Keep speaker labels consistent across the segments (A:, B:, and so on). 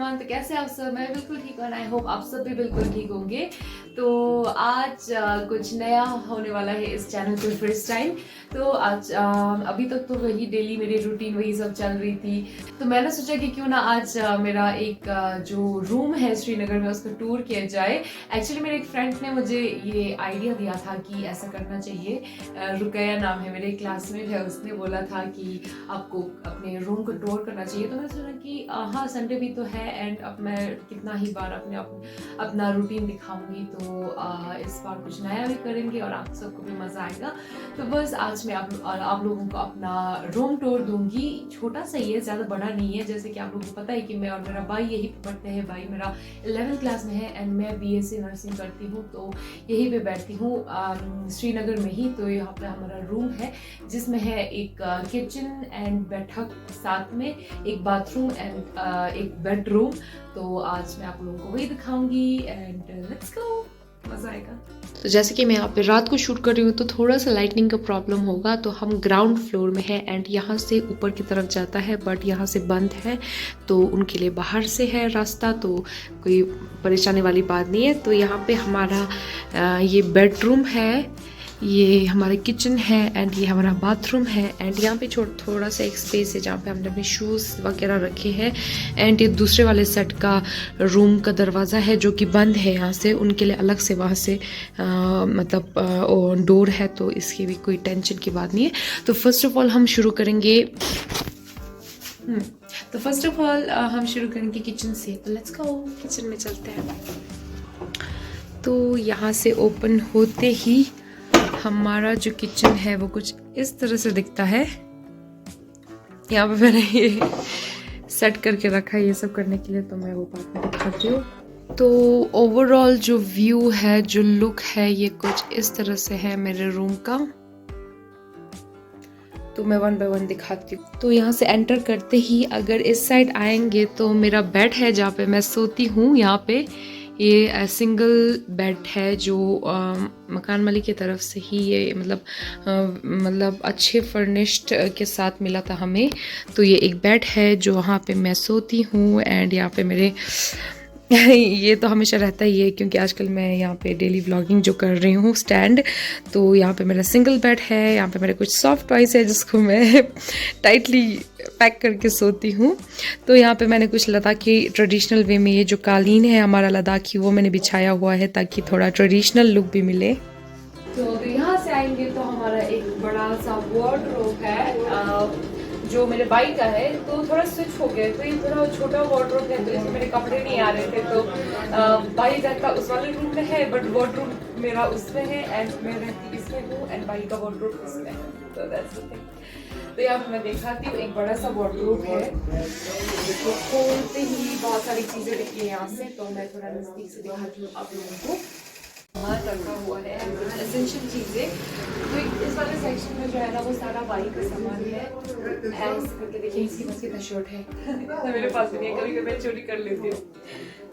A: Everyone, तो कैसे आप सब? मैं बिल्कुल ठीक हूँ। आई होप आप सब भी बिल्कुल ठीक होंगे। तो आज कुछ नया होने वाला है इस चैनल पे फर्स्ट टाइम। तो आज अभी तक तो वही डेली मेरी रूटीन वही सब चल रही थी। तो मैंने सोचा कि क्यों ना आज मेरा एक जो रूम है श्रीनगर में उसका टूर किया जाए। एक्चुअली मेरे एक फ्रेंड ने मुझे ये आइडिया दिया था कि ऐसा करना चाहिए। रुकैया नाम है, मेरे क्लासमेट है, उसने बोला था कि आपको अपने रूम को टूर करना चाहिए। तो मैंने सोचा कि हाँ, संडे भी तो है एंड अब मैं कितना ही बार अपना रूटीन दिखाऊंगी। तो इस बार कुछ नया भी करेंगे और आप सबको भी मज़ा आएगा। तो बस आज मैं आप लोगों को अपना रूम टूर दूंगी। छोटा सा ही है, ज़्यादा बड़ा नहीं है। जैसे कि आप लोगों को पता है कि मैं और मेरा भाई यही पढ़ते हैं। भाई मेरा 11th क्लास में है एंड मैं BSc नर्सिंग करती हूँ, तो यहीं पे बैठती हूँ श्रीनगर में ही। तो यहाँ पे हमारा रूम है जिसमें है एक किचन एंड बैठक, साथ में एक बाथरूम एंड एक बेडरूम। तो आज मैं आप लोगों को वही दिखाऊंगी एंड लेट्स गो, मजा आएगा। तो जैसे कि मैं यहाँ पे रात को शूट कर रही हूँ तो थोड़ा सा लाइटनिंग का प्रॉब्लम होगा। तो हम ग्राउंड फ्लोर में है एंड यहाँ से ऊपर की तरफ जाता है, बट यहाँ से बंद है, तो उनके लिए बाहर से है रास्ता, तो कोई परेशानी वाली बात नहीं है। तो यहाँ पे हमारा ये बेडरूम है, ये हमारा किचन है एंड ये हमारा बाथरूम है एंड यहाँ पे थोड़ा सा एक स्पेस है जहाँ पे हमने अपने शूज़ वगैरह रखे हैं। एंड ये दूसरे वाले सेट का रूम का दरवाज़ा है जो कि बंद है, यहाँ से उनके लिए अलग से वहाँ से मतलब डोर है, तो इसकी भी कोई टेंशन की बात नहीं है। तो फर्स्ट ऑफ ऑल हम शुरू करेंगे किचन से। तो लेट्स गो, किचन में चलते हैं। तो यहाँ से ओपन होते ही हमारा जो किचन है वो कुछ इस तरह से दिखता है। यहाँ पे मैंने ये सेट करके रखा है ये सब करने के लिए, तो मैं वो बाद में दिखाती हूँ। तो ओवरऑल जो व्यू है, जो लुक है, ये कुछ इस तरह से है मेरे रूम का। तो मैं 1 बाय 1 दिखाती हूँ। तो यहाँ से एंटर करते ही अगर इस साइड आएंगे तो मेरा बेड है जहाँ पे मैं सोती हूँ। यहाँ पे ये सिंगल बेड है जो मकान मालिक की तरफ से ही ये मतलब अच्छे फर्निश्ड के साथ मिला था हमें। तो ये एक बेड है जो वहाँ पे मैं सोती हूँ एंड यहाँ पे मेरे ये तो हमेशा रहता ही है क्योंकि आजकल मैं यहाँ पे डेली व्लॉगिंग जो कर रही हूँ स्टैंड। तो यहाँ पे मेरा सिंगल बेड है, यहाँ पे मेरे कुछ सॉफ्ट टॉयज है जिसको मैं टाइटली पैक करके सोती हूँ। तो यहाँ पे मैंने कुछ लद्दाखी ट्रेडिशनल वे में ये जो कालीन है हमारा लद्दाखी, वो मैंने बिछाया हुआ है ताकि थोड़ा ट्रेडिशनल लुक भी मिले। तो यहाँ से आएंगे तो हमारा एक बड़ा सा वार्डरोब है जो मेरे भाई का है। तो थोड़ा स्विच हो गया, तो ये थोड़ा छोटा वार्डरोब है, तो इसमें मेरे कपड़े नहीं आ रहे थे। तो भाई रहता उस वाले रूम में है, बट वार्डरोब मेरा उसमें है एंड मैं रहती इसमें हूँ एंड भाई का वार्डरोब इसमें है। तो दैट्स द थिंग। तो यहाँ पे मैं दिखाती हूँ, एक बड़ा सा वार्डरोब है। तो खोलते ही बहुत सारी चीज़ें दिखी है यहाँ से, तो मैं थोड़ा नज़दीक से दिखाती हूँ आप लोगों को। रखा हुआ है कुछ एसेंशियल चीज़ें। तो इस वाले सेक्शन में जो है ना वो सारा बाइक का सामान है। ऐसे करके देखिए, इसकी बस कितना शॉर्ट है तो मेरे पास भी नहीं है, कभी कभी मैं चोरी कर लेती हूँ।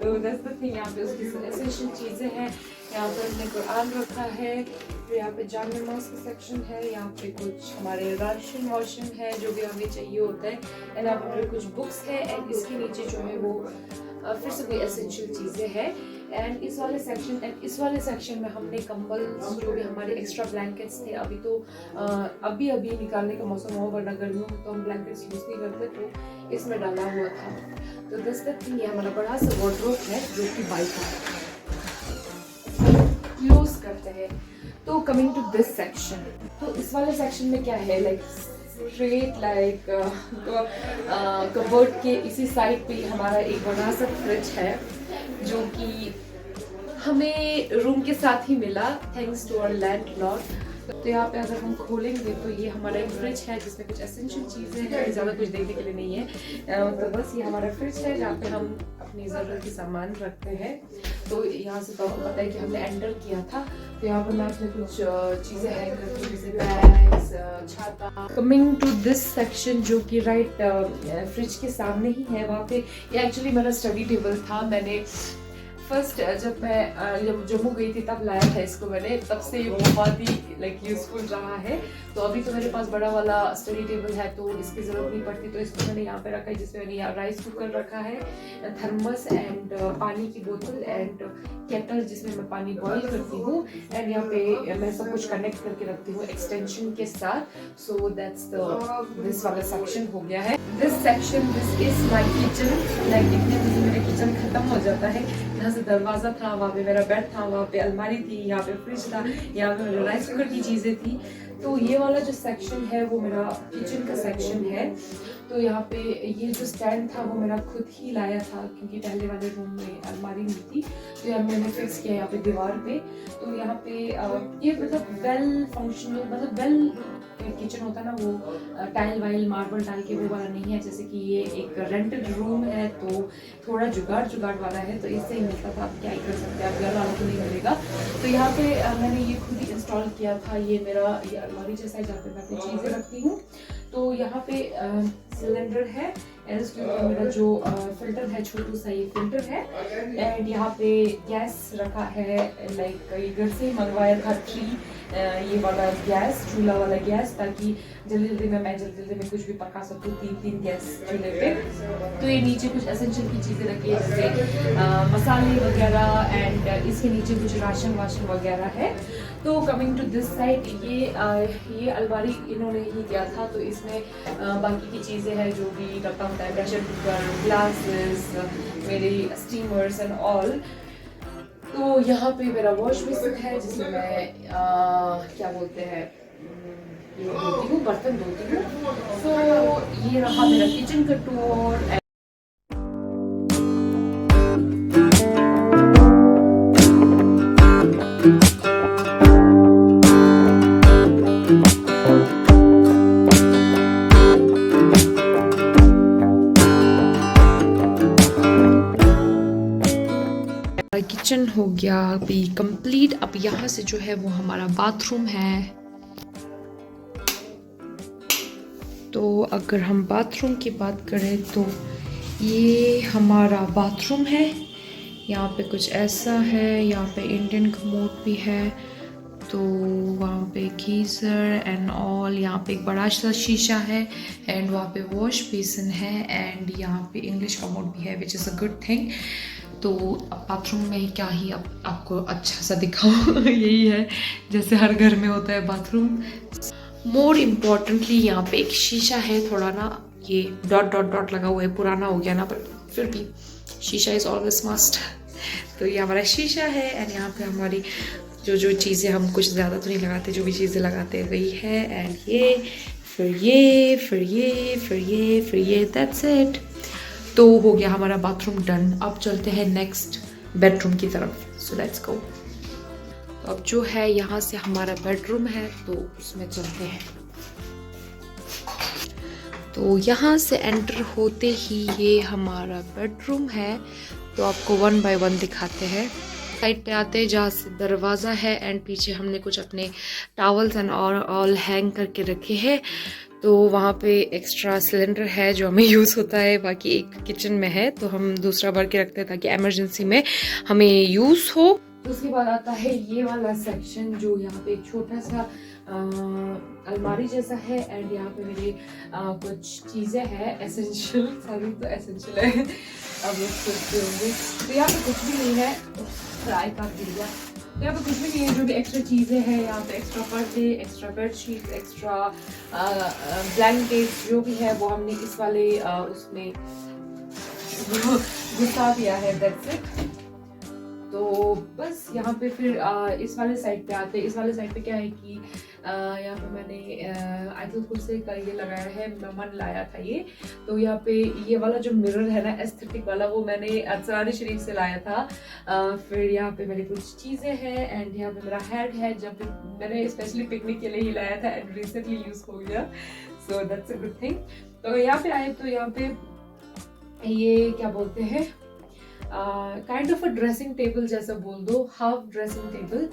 A: तो दैट्स द थिंग, यहाँ पे उसकी एसेंशियल चीज़ें हैं। यहाँ पर हमने कुरान रखा है। फिर यहाँ पे जान नमाज का सेक्शन है। यहाँ पे कुछ हमारे राशन वाशन है जो भी हमें चाहिए होता है एंड यहाँ पर कुछ बुक्स है एंड इसके नीचे जो है वो फिर से कोई एसेंशियल चीज़ें हैं। एंड इस वाले सेक्शन में हमने कंबल, जो भी हमारे एक्स्ट्रा ब्लैंकेट्स थे, अभी तो अभी निकालने का मौसम हो, वरना गर्मियों में तो हम ब्लैंकेट्स यूज़ नहीं करते, तो इसमें डाला हुआ था। तो दिस द थिंग, ये हमारा बड़ा सा वार्डरोब है जो कि बाइक यूज़ करते हैं। तो कमिंग टू दिस सेक्शन, तो इस वाले सेक्शन में क्या है, लाइक स्ट्रेट कबर्ड के इसी साइड पे हमारा एक बड़ा सा फ्रिज है जो कि हमें रूम के साथ ही मिला, थैंक्स टू आवर लैंडलॉर्ड। तो यहाँ पे अगर हम खोलेंगे तो ये हमारा एक फ्रिज है जिसमें कुछ एसेंशियल चीज़ें हैं, ज़्यादा कुछ देखने के लिए नहीं है। तो बस ये हमारा फ्रिज है जहाँ पे हम अपनी ज़रूरत के सामान रखते हैं। तो यहाँ से तो आपको पता है कि हमने एंटर किया था। तो यहाँ पर मैं अपने कुछ चीज़ें हैंग करती हूँ, जैसे बैग्स, छाता। कमिंग टू दिस सेक्शन जो कि राइट फ्रिज के सामने ही है, वहाँ पे ये एक्चुअली मेरा स्टडी टेबल था। मैंने फर्स्ट जब मैं जब जम्मू गई थी तब लाया था इसको मैंने, तब से ये बहुत ही लाइक यूजफुल रहा है। तो अभी तो मेरे पास बड़ा वाला स्टडी टेबल है तो इसकी ज़रूरत नहीं पड़ती, तो इसको मैंने यहाँ पे रखा है, जिसमें मैंने यहाँ राइस कुकर रखा है, थर्मस एंड पानी की बोतल एंड केटल जिसमें मैं पानी बॉईल करती हूँ, एंड यहाँ पे मैं सब कुछ कनेक्ट करके रखती हूँ एक्सटेंशन के साथ। सो दैट्स दिस वाला सेक्शन हो गया है। This section this is my kitchen. Like इतने में मेरा किचन खत्म हो जाता है। यहाँ से दरवाज़ा था, वहाँ पे मेरा बेड था, वहाँ पे अलमारी थी, यहाँ पे फ्रिज था, यहाँ पे मेरा राइस कुकर की चीज़ें थी। तो ये वाला जो सेक्शन है वो मेरा किचन का सेक्शन है। तो यहाँ पे ये जो स्टैंड था वो मेरा खुद ही लाया था, क्योंकि पहले वाले रूम में अलमारी नहीं थी, तो यहाँ मैंने फिक्स किया यहाँ पे दीवार पे। तो यहाँ पे ये मतलब वेल फंक्शनल, मतलब वेल किचन होता है ना, वो टाइल वाइल मार्बल डाल के वो वाला नहीं है। जैसे कि ये एक रेंटेड रूम है तो थोड़ा जुगाड़ वाला है, तो इससे ही मिलता था। आप क्या ही कर सकते हैं, आप घर वालों को नहीं मिलेगा। तो यहाँ पे मैंने ये खुद ही इंस्टॉल किया था। ये मेरा ये अलमारी जैसा है जहाँ पे मैं अपनी चीज़ें रखती हूँ। तो यहाँ पे सिलेंडर है, मेरा जो फिल्टर है, छोटू सा ये फिल्टर है, एंड यहाँ पे गैस रखा है। लाइक ये घर से ही मंगवाया था 3 ये वाला गैस, चूल्हा वाला गैस, ताकि जल्दी में कुछ भी पका सकूँ 3 गैस चूल्हे पे। तो ये नीचे कुछ एसेंशियल की चीज़ें रखी है, जैसे मसाले वगैरह, एंड इसके नीचे कुछ राशन वाशन वगैरह है। तो कमिंग टू दिस साइड, ये अलमारी इन्होंने ही दिया था, तो इसमें बाकी की चीज़ें हैं जो भी रखा होता है, प्रेशर कुकर, ग्लासेस, मेरी स्टीमर्स एंड ऑल। तो यहाँ पे मेरा वॉश बेसिन है, जिसमें मैं क्या बोलते हैं, ये धोती हूँ, बर्तन धोती हूँ। तो ये रहा मेरा किचन का टूर। किचन हो गया अभी कंप्लीट। अब यहाँ से जो है वो हमारा बाथरूम है। तो अगर हम बाथरूम की बात करें तो ये हमारा बाथरूम है। यहाँ पे कुछ ऐसा है, यहाँ पे इंडियन कमोड भी है, तो वहाँ पे गीज़र एंड ऑल। यहाँ पे एक बड़ा सा शीशा है, एंड वहाँ पे वॉश बेसिन है, एंड यहाँ पे इंग्लिश कमोड भी है, which is a good thing. तो अब बाथरूम में क्या ही आपको अच्छा सा दिखाऊं यही है जैसे हर घर में होता है बाथरूम। मोर इम्पॉर्टेंटली यहाँ पे एक शीशा है, थोड़ा ना ये डॉट लगा हुआ है, पुराना हो गया ना, पर फिर भी शीशा इज़ ऑलवेज मस्ट। तो ये हमारा शीशा है, एंड यहाँ पे हमारी जो चीज़ें, हम कुछ ज़्यादा तो नहीं लगाते, जो भी चीज़ें लगाते हैं वही है। एंड ये फिर ये दैट्स इट। तो हो गया हमारा बाथरूम डन। अब चलते हैं नेक्स्ट बेडरूम की तरफ। So let's go. तो अब जो है यहाँ से हमारा बेडरूम है, तो उसमें चलते हैं। तो यहाँ से एंटर होते ही ये हमारा बेडरूम है। तो आपको 1 बाय 1 दिखाते हैं। साइड पे आते हैं जहाँ से दरवाज़ा है, एंड पीछे हमने कुछ अपने टॉवल्स एंड ऑल हैंग करके रखे हैं। तो वहाँ पे एक्स्ट्रा सिलेंडर है जो हमें यूज़ होता है, बाकी एक किचन में है तो हम दूसरा भर के रखते हैं ताकि इमरजेंसी में हमें यूज़ हो। उसके बाद आता है ये वाला सेक्शन, जो यहाँ पे एक छोटा सा अलमारी जैसा है, एंड यहाँ पे मेरी कुछ चीज़ें हैं एसेंशियल, सारी तो एसेंशियल है, अब लोग सोचते होंगे। तो यहाँ पे कुछ भी नहीं है, फ्राई कर दिया। तो यहाँ पे कुछ भी नहीं है, जो भी एक्स्ट्रा चीज़ें हैं यहाँ पे, एक्स्ट्रा पर्दे, एक्स्ट्रा बेडशीट, एक्स्ट्रा ब्लैंकेट, जो भी है वो हमने इस वाले उसमें घुसा दिया है, दैट्स इट। तो बस यहाँ पे फिर इस वाले साइड पे आते हैं। इस वाले साइड पे क्या है कि यहाँ पे मैंने आयतुल कुर्सी का ये लगाया है, मेहमान लाया था ये। तो यहाँ पे ये वाला जो मिरर है ना, एस्थेटिक वाला, वो मैंने अरसलानी शरीफ से लाया था। फिर यहाँ पे मेरी कुछ चीज़ें हैं, एंड यहाँ पे मेरा हेड है, जब मैंने स्पेशली पिकनिक के लिए ही लाया था, एंड रिसेंटली यूज़ हो गया, so that's a good thing. तो यहाँ पे आए तो यहाँ पे ये क्या बोलते हैं, kind of a dressing table जैसा बोल दो, हाफ ड्रेसिंग टेबल।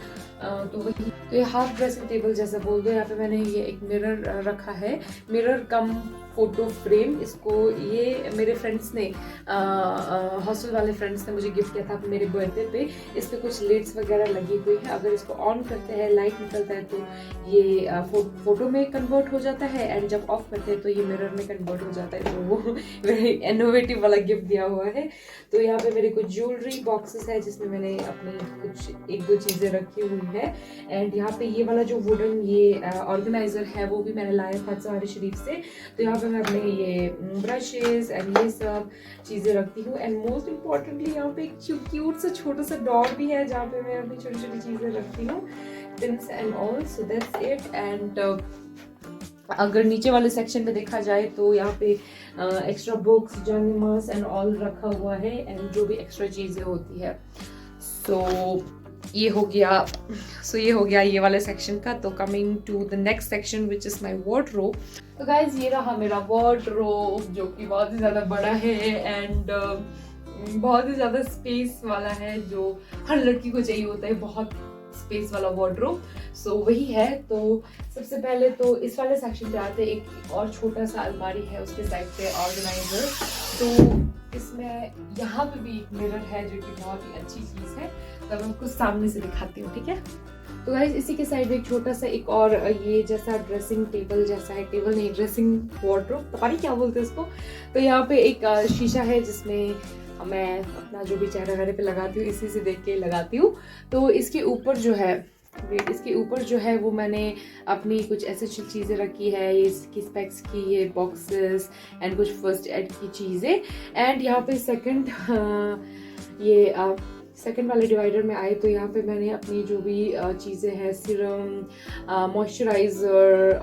A: तो वही, तो ये हाफ ड्रेसिंग टेबल जैसा बोल दो। यहाँ पे मैंने ये एक मिरर रखा है, मिरर कम फोटो फ्रेम। इसको ये मेरे फ्रेंड्स ने हॉस्टल वाले फ्रेंड्स ने मुझे गिफ्ट किया था मेरे बर्थडे पे। इस पे कुछ लिड्स वगैरह लगी हुई है, अगर इसको ऑन करते हैं लाइट निकलता है तो ये फोटो में कन्वर्ट हो जाता है, एंड जब ऑफ करते हैं तो ये मिरर में कन्वर्ट हो जाता है। तो वो वेरी इनोवेटिव वाला गिफ्ट दिया हुआ है। तो यहाँ पे मेरे कुछ ज्वेलरी बॉक्सेस है जिसमें मैंने अपनी कुछ एक दो चीज़ें रखी हुई है। एंड यहाँ पे ये वाला जो वुडन ये ऑर्गेनाइजर है वो भी मैंने लाया था सवारी शरीफ से। तो यहाँ पे मैं अपने ये ब्रशेस एंड ये सब चीज़ें रखती हूँ। एंड मोस्ट इम्पॉर्टेंटली यहाँ पे एक क्यूट सा छोटा सा डॉर भी है जहाँ पे मैं अपनी छोटी छोटी चीज़ें रखती हूँ, pins and all. So that's it. And अगर नीचे वाले सेक्शन में देखा जाए तो यहाँ पे extra books, journals and all रखा हुआ है, एंड जो भी एक्स्ट्रा चीज़ें होती है। सो ये हो गया ये वाले सेक्शन का। तो coming to the next section which is my wardrobe. तो गाइज ये रहा मेरा वार्डरोब जो कि बहुत ही ज़्यादा बड़ा है एंड बहुत ही ज़्यादा स्पेस वाला है, जो हर लड़की को चाहिए होता है, बहुत स्पेस वाला वार्डरोब। सो वही है। तो सबसे पहले तो इस वाले सेक्शन पे आते हैं। एक और छोटा सा अलमारी है, उसके साइड पे ऑर्गेनाइजर। तो इसमें यहाँ पे भी एक मिरर है जो कि बहुत ही अच्छी चीज़ है। तो मैं आपको सामने से दिखाती हूँ, ठीक है। तो गाइस इसी के साइड में एक छोटा सा एक और ये जैसा ड्रेसिंग टेबल जैसा है, टेबल नहीं ड्रेसिंग वार्डरोब, पता नहीं क्या बोलते हैं उसको। तो यहाँ पे एक शीशा है जिसमें मैं अपना जो भी चेहरा वगैरह पे लगाती हूँ इसी से देख के लगाती हूँ। तो इसके ऊपर जो है वो मैंने अपनी कुछ ऐसी चीज़ें रखी है, ये इसकी स्पेक्स की ये बॉक्सेस एंड कुछ फर्स्ट एड की चीज़ें। एंड यहाँ पे सेकंड वाले डिवाइडर में आए तो यहाँ पे मैंने अपनी जो भी चीज़ें हैं, सीरम, मॉइस्चराइज़र,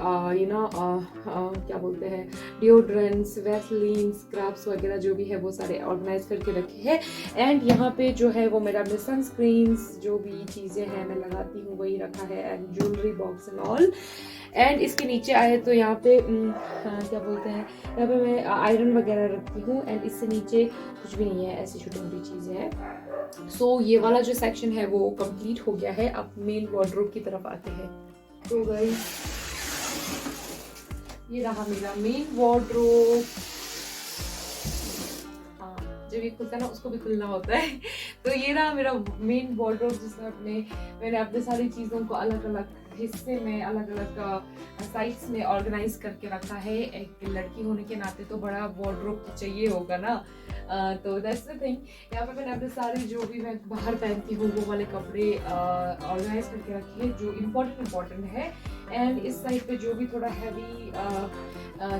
A: क्या बोलते हैं, डिओड्रेंट्स, वैसलीन, स्क्रब्स वगैरह जो भी है वो सारे ऑर्गेनाइज करके रखे हैं। एंड यहाँ पे जो है वो मेरा अपने सनस्क्रीन्स जो भी चीज़ें हैं मैं लगाती हूँ वही रखा है, and jewellery box and all. And इसके नीचे आए तो यहाँ पे क्या बोलते हैं, यहाँ पे मैं आयरन वगैरह रखती हूँ। एंड इससे नीचे कुछ भी नहीं है, ऐसी छोटी मोटी चीज़ें हैं। सो ये वाला जो सेक्शन है वो कंप्लीट हो गया है। अब मेन वार्डरोब की तरफ आते हैं। तो गाइस ये रहा मेरा मेन वार्डरोब। जब ये खुलता है ना उसको भी खुलना होता है। तो ये रहा मेरा मेन वार्डरोब जिसमें मैंने अपने सारी चीज़ों को अलग अलग हिस्से में, अलग अलग साइड्स में ऑर्गेनाइज करके रखा है। एक लड़की होने के नाते तो बड़ा वार्डरोब तो चाहिए होगा ना। तो दैट्स द थिंग। यहाँ पे मैंने अपने सारे जो भी मैं बाहर पहनती हूँ वो वाले कपड़े ऑर्गेनाइज करके रखे हैं जो इम्पोर्टेंट है। एंड इस साइड पे जो भी थोड़ा हैवी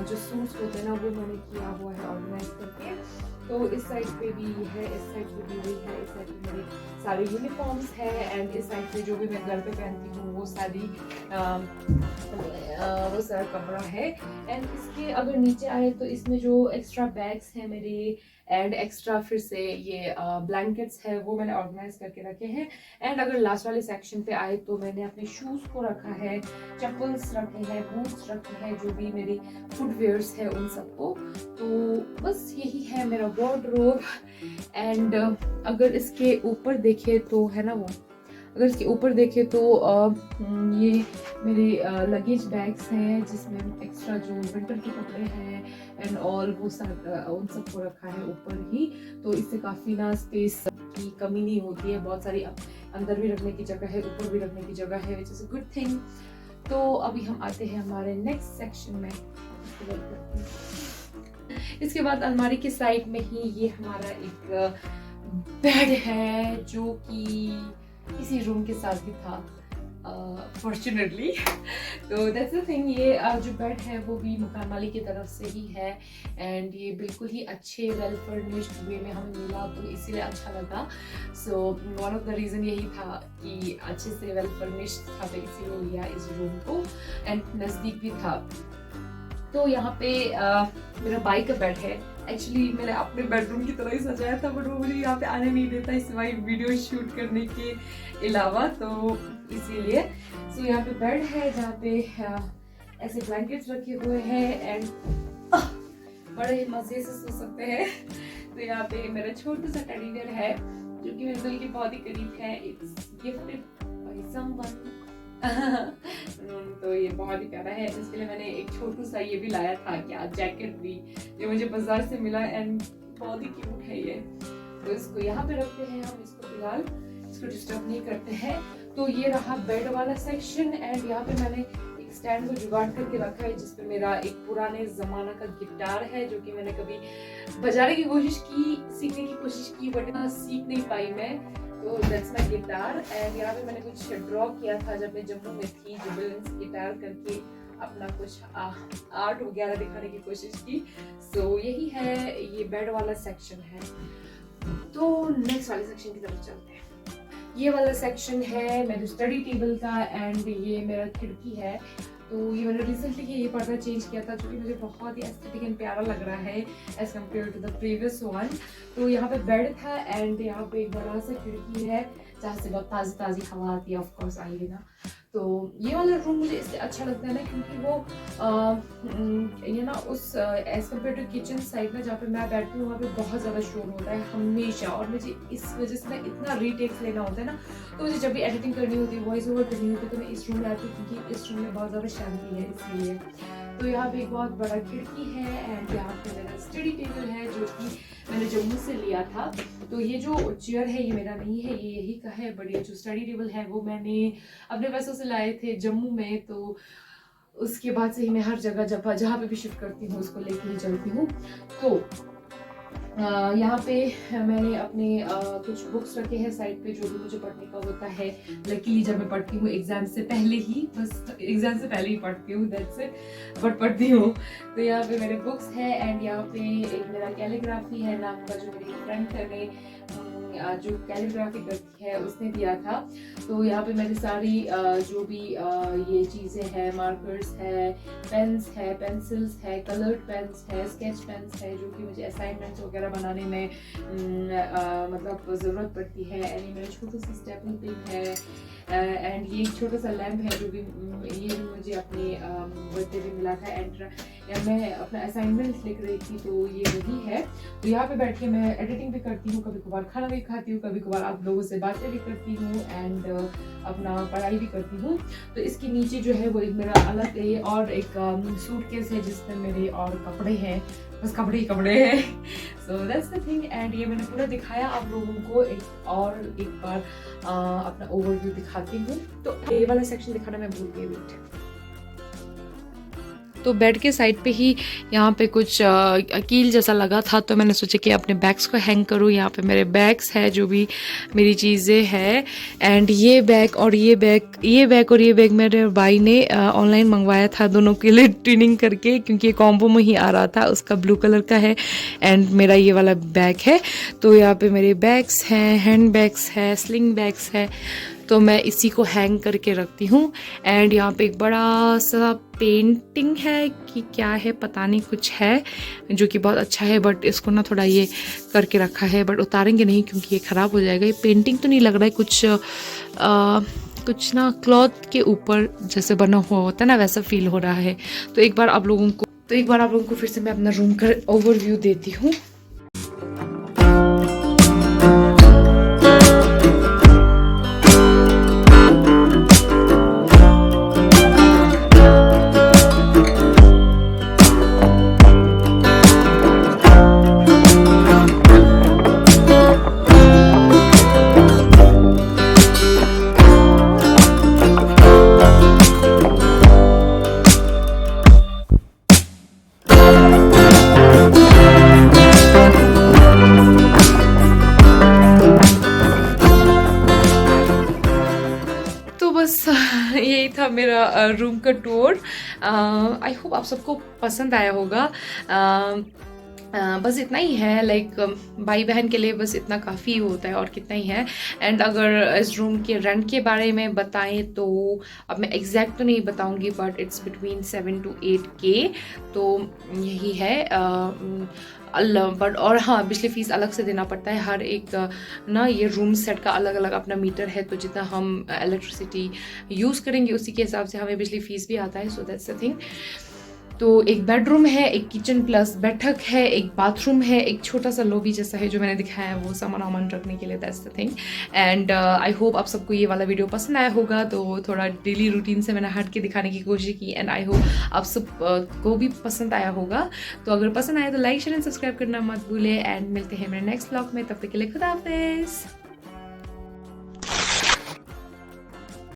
A: जो सूट्स होते हैं ना वो मैंने किया हुआ है ऑर्गेनाइज करके। तो इस साइड पे भी है, इस साइड पे भी है, इस साइड पे मेरी सारी यूनिफॉर्म्स है। एंड इस साइड पे जो भी मैं घर पे पहनती हूँ वो सारा कपड़ा है। एंड इसके अगर नीचे आए तो इसमें जो एक्स्ट्रा बैग्स हैं मेरे एंड एक्स्ट्रा फिर से ये ब्लैंकेट्स है वो मैंने ऑर्गेनाइज करके रखे हैं। एंड अगर लास्ट वाले सेक्शन पे आए तो मैंने अपने शूज़ को रखा है, चप्पल्स रखे हैं, बूट्स रखे हैं, जो भी मेरी फुटवेयर्स है उन सबको। तो बस यही है मेरा वार्डरोब। एंड अगर इसके ऊपर देखे तो है ना वो, अगर इसके ऊपर देखे तो ये मेरे लगेज बैग्स हैं जिसमें एक्स्ट्रा जो विंटर के कपड़े हैं एंड ऑल वो उन सबको रखा है ऊपर ही। तो इससे काफ़ी ना स्पेस की कमी नहीं होती है, बहुत सारी अंदर भी रखने की जगह है, ऊपर भी रखने की जगह है, which is a good thing. तो अभी हम आते हैं हमारे नेक्स्ट सेक्शन में। इसके बाद अलमारी के साइड में ही ये हमारा एक बेड है जो कि इसी रूम के साथ भी था फॉर्चुनेटली। तो दैट्स द थिंग। ये जो बेड है वो भी मकान मालिक की तरफ से ही है एंड ये बिल्कुल ही अच्छे वेल फर्निश्ड वे में हमें मिला तो इसीलिए अच्छा लगा। So one of the reason यही था कि अच्छे से वेल फर्निश्ड था तो इसीलिए लिया इस रूम को, एंड नज़दीक भी था। तो यहाँ पे मेरा बाई का बेड है। एक्चुअली मैंने अपने बेडरूम की तरह ही सजाया था बट वो मुझे यहाँ पे आने नहीं देता सिवाय वीडियो शूट करने के अलावा, तो इसीलिए। सो यहाँ पे बेड है जहाँ पे ऐसे ब्लैंकेट्स रखे हुए हैं एंड बड़े मज़े से सो सकते हैं। तो यहाँ पे मेरा छोटा सा टेडी बियर है जो कि मेरे दिल के बहुत ही करीब है। इट्स गिफ्टेड बाय समवन तो ये बहुत ही प्यारा है। इसके लिए मैंने एक छोटू सा ये भी लाया था, क्या जैकेट भी, जो मुझे बाजार से मिला एंड बहुत ही क्यूट है ये। तो इसको यहाँ पे रखते हैं हम, इसको फिलहाल इसको डिस्टर्ब नहीं करते हैं। तो ये रहा बेड वाला सेक्शन एंड यहाँ पे मैंने एक स्टैंड को जुगाड़ करके रखा है जिसपे मेरा एक पुराने जमाना का गिटार है, जो कि मैंने कभी बजाने की कोशिश की, सीखने की कोशिश की, बट सीख नहीं पाई मैं। तो दैट्स माय गिटार एंड यहाँ पे मैंने कुछ ड्रॉ किया था जब मैं जम्मू में थी, जुबिलेंस गिटार करके अपना कुछ आर्ट वगैरह दिखाने की कोशिश की। सो यही है, ये बेड वाला सेक्शन है। तो नेक्स्ट वाले सेक्शन की तरफ चलते हैं। ये वाला सेक्शन है मेरे स्टडी टेबल का एंड ये मेरा खिड़की है। तो ये मैंने रिसेंटली ये पर्दा चेंज किया था, जो कि मुझे बहुत ही एस्थेटिक एंड प्यारा लग रहा है as compare to the previous one. तो यहाँ पे बेड था एंड यहाँ पे एक बड़ा सा खिड़की है जहाँ से बहुत ताज़ी ताज़ी हवा आती है, ऑफ कोर्स आएगी ना। तो ये वाला रूम मुझे इसलिए अच्छा लगता है ना क्योंकि वो ये ना उस as compare to kitchen side में जहाँ पे मैं बैठती हूँ वहाँ पे बहुत ज़्यादा शोर होता है हमेशा, और मुझे इस वजह से ना इतना रीटेक्स लेना होता है ना। तो मुझे जब भी एडिटिंग करनी होती है, वॉइस ओवर करनी होती है, तो मैं इस रूम में आती हूँ क्योंकि इस रूम में बहुत ज़्यादा शांति है इसलिए। तो यहाँ पे एक बहुत बड़ा खिड़की है एंड यहाँ पे मेरा स्टडी टेबल है जो कि मैंने जम्मू से लिया था। तो ये जो चेयर है ये मेरा नहीं है, ये यही का है, बट ये जो स्टडी टेबल है वो मैंने अपने पैसों से लाए थे जम्मू में। तो उसके बाद से ही मैं हर जगह जहाँ पे भी शिफ्ट करती हूँ उसको लेके ही चलती हूँ। तो यहाँ पे मैंने अपने कुछ बुक्स रखे हैं साइड पे, जो भी मुझे पढ़ने का होता है। लकीली जब मैं पढ़ती हूँ एग्जाम से पहले ही, बस एग्जाम से पहले ही पढ़ती हूँ, दैट्स इट, बट पढ़ती हूँ। तो यहाँ पे मेरे बुक्स है एंड यहाँ पे एक मेरा कैलीग्राफी है नाम का, जो मेरी फ्रेंड है जो कैलीग्राफी करती है उसने दिया था। तो यहाँ पे मेरी सारी जो भी ये चीज़ें हैं, मार्कर्स है, पेन्स है, पेंसिल्स है, कलर्ड पेन्स है, स्केच पेन्स है, जो कि मुझे असाइनमेंट्स वगैरह बनाने में मतलब ज़रूरत पड़ती है। एंड मेरा छोटा सा स्टेपल पिन है एंड ये एक छोटा सा लैम्प है जो भी ये भी मुझे अपने बर्थडे पे मिला था। एंड मैं अपना असाइनमेंट्स लिख रही थी तो ये वही है। तो यहाँ पे बैठ के मैं एडिटिंग भी करती हूँ, कभी कभार खाना भी खाती हूँ, कभी कभार आप लोगों से बातें भी करती हूँ एंड अपना पढ़ाई भी करती हूँ। तो इसके नीचे जो है वो एक मेरा अलग ये और एक सूटकेस है जिसमें मेरे और कपड़े हैं, बस कपड़े ही कपड़े हैं। So that's the thing and ये मैंने पूरा दिखाया आप लोगों को। एक बार अपना ओवरव्यू दिखाती हूँ। तो ये वाला सेक्शन दिखाना मैं भूल गई, वेट। तो बेड के साइड पे ही यहाँ पे कुछ कील जैसा लगा था, तो मैंने सोचा कि अपने बैग्स को हैंग करूँ। यहाँ पे मेरे बैग्स है, जो भी मेरी चीज़ें हैं एंड ये बैग और ये बैग मेरे भाई ने ऑनलाइन मंगवाया था, दोनों के लिए ट्विनिंग करके, क्योंकि ये कॉम्बो में ही आ रहा था। उसका ब्लू कलर का है एंड मेरा ये वाला बैग है। तो यहाँ पे मेरे बैग्स हैं, हैंड बैग्स है, स्लिंग बैग्स है, तो मैं इसी को हैंग करके रखती हूँ। एंड यहाँ पे एक बड़ा सा पेंटिंग है कि क्या है पता नहीं, कुछ है जो कि बहुत अच्छा है, बट इसको ना थोड़ा ये करके रखा है, बट उतारेंगे नहीं क्योंकि ये ख़राब हो जाएगा। ये पेंटिंग तो नहीं लग रहा है, कुछ ना क्लॉथ के ऊपर जैसे बना हुआ होता है ना, वैसा फील हो रहा है। तो एक बार आप लोगों को फिर से मैं अपना रूम का ओवरव्यू देती हूँ। यही था मेरा रूम का टूर। आई होप आप सबको पसंद आया होगा। बस इतना ही है, लाइक भाई बहन के लिए बस इतना काफ़ी होता है और कितना ही है। एंड अगर इस रूम के रेंट के बारे में बताएं तो अब मैं एग्जैक्ट तो नहीं बताऊंगी, but it's between 7 to 8K। तो यही है बट और हाँ, बिजली फीस अलग से देना पड़ता है। हर एक ना ये रूम सेट का अलग अलग अपना मीटर है, तो जितना हम इलेक्ट्रिसिटी यूज़ करेंगे उसी के हिसाब से हमें बिजली फीस भी आता है। So that's the thing. तो एक बेडरूम है, एक किचन प्लस बैठक है, एक बाथरूम है, एक छोटा सा लॉबी जैसा है जो मैंने दिखाया है, वो सामान वामान रखने के लिए, that's the thing. And I hope आप सबको ये वाला वीडियो पसंद आया होगा। तो थोड़ा डेली रूटीन से मैंने हट के दिखाने की कोशिश की एंड आई होप आप सब को भी पसंद आया होगा। तो अगर पसंद आया तो लाइक शेयर एंड सब्सक्राइब करना मत भूले एंड मिलते हैं मेरे नेक्स्ट व्लॉग में। तब तक के लिए खुदा हाफिज़।